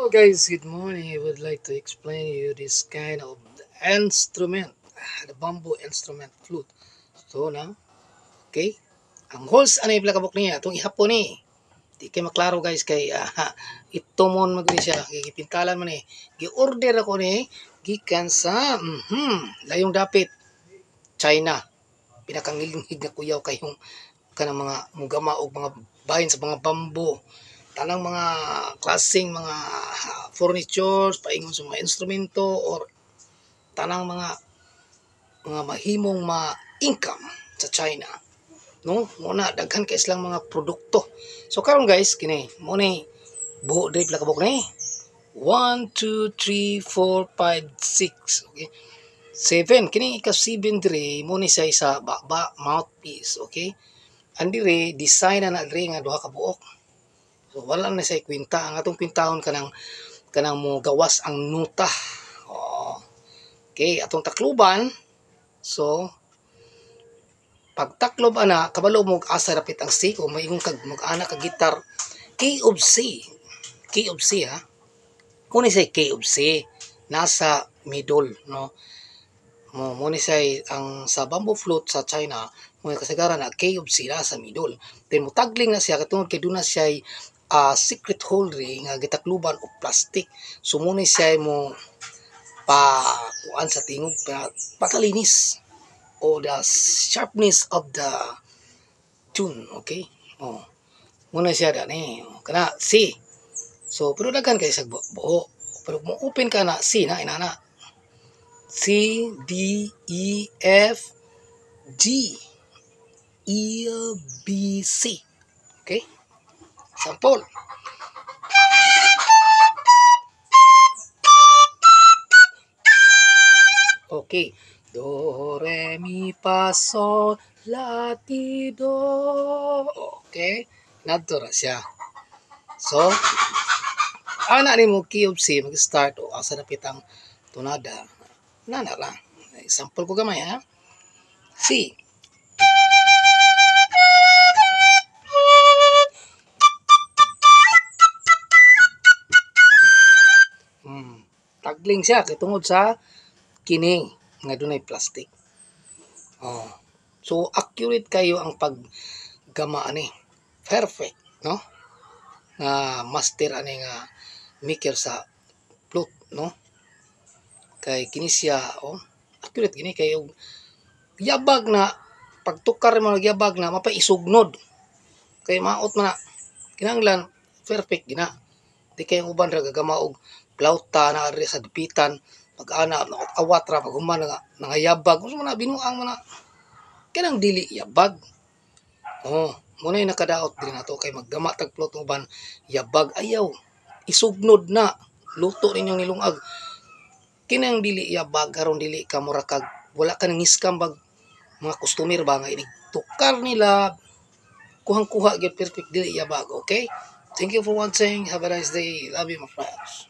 Hello guys, good morning. I would like to explain you this kind of instrument, the bamboo instrument flute. So now, okay? Ang holes ano yung kabuk niya, itong ihapon ni. Di kay maklaro guys kay ito mo magli siya, gigipintalan man Gi-order ako ni gikan sa layong dapit China. Pinakangilingig na kuyaw kayong kanang mga mugama o mga bahin sa mga bamboo, tanang mga klaseng mga furnitures, paingon sa mga instrumento or tanang mga mahimong income sa China. No, muna daghan kay silang mga produkto. So karon guys, kini mo ni buho diri pila kabuk ni. 1 2 3 4 5 6. Okay. 7 kini ika 7 diri mo ni sa isa baba mouthpiece, okay? Andire design na diri nga duha ka buok. So wala na say kwinta ang atong pintahon kanang mo gawas ang nuta. Oh. Okay, atong takluban. So pagtaklob ana kabalo mo asa rapit ang C kung maingong kag mag-ana ka gitar key of C. Key of C ha. Kung ni say key of C nasa middle no. Mo ni say ang sa bamboo flute sa China mo kasagaran na key of C nasa middle. Then mo tagling na siya katungod kay duna siya secret hole ring nga gitakluban og plastic. So mo ni siya mo kuan sa tingog pakalinis o the sharpness of the tune, okay? Oh. Muna siya dani. Kana C. So pero daghan kay sa buo. Pero mo open ka na C na inana. C D E F G E B C. Okay? Sample. Okay. Do, re, mi, fa, sol, la, ti, do. Okay. Nadto na siya. So, ana ni mo key of C, mag-start o asa napit ang tunada. Nana lang. Sample ko gamay ha. C. Tagling siya kitungod sa kining nga dunay plastic. Oh. So accurate kayo ang paggama ani. Perfect, no? Nga master ani nga maker sa flute, no? Kay kini siya accurate gini kay yabag na pagtukar mo nagyabag na mapaisugnod. Kay maot man na kinahanglan perfect gina. Di kay uban ra gagama og plauta na ari sa dipitan pag-ana awat ra pag human nga nangayabag unsa man na binuang man na kanang dili yabag. Muna yung nakadaot din nato kay maggama tag plot uban yabag ayaw isugnod na luto ninyong nilungag kinang dili yabag karon dili ka mura kag wala ka nang iskam bag mga customer ba nga tukar nila kuhang-kuha gyud perfect dili yabag, okay? Thank you for watching. Have a nice day. Love you, my friends.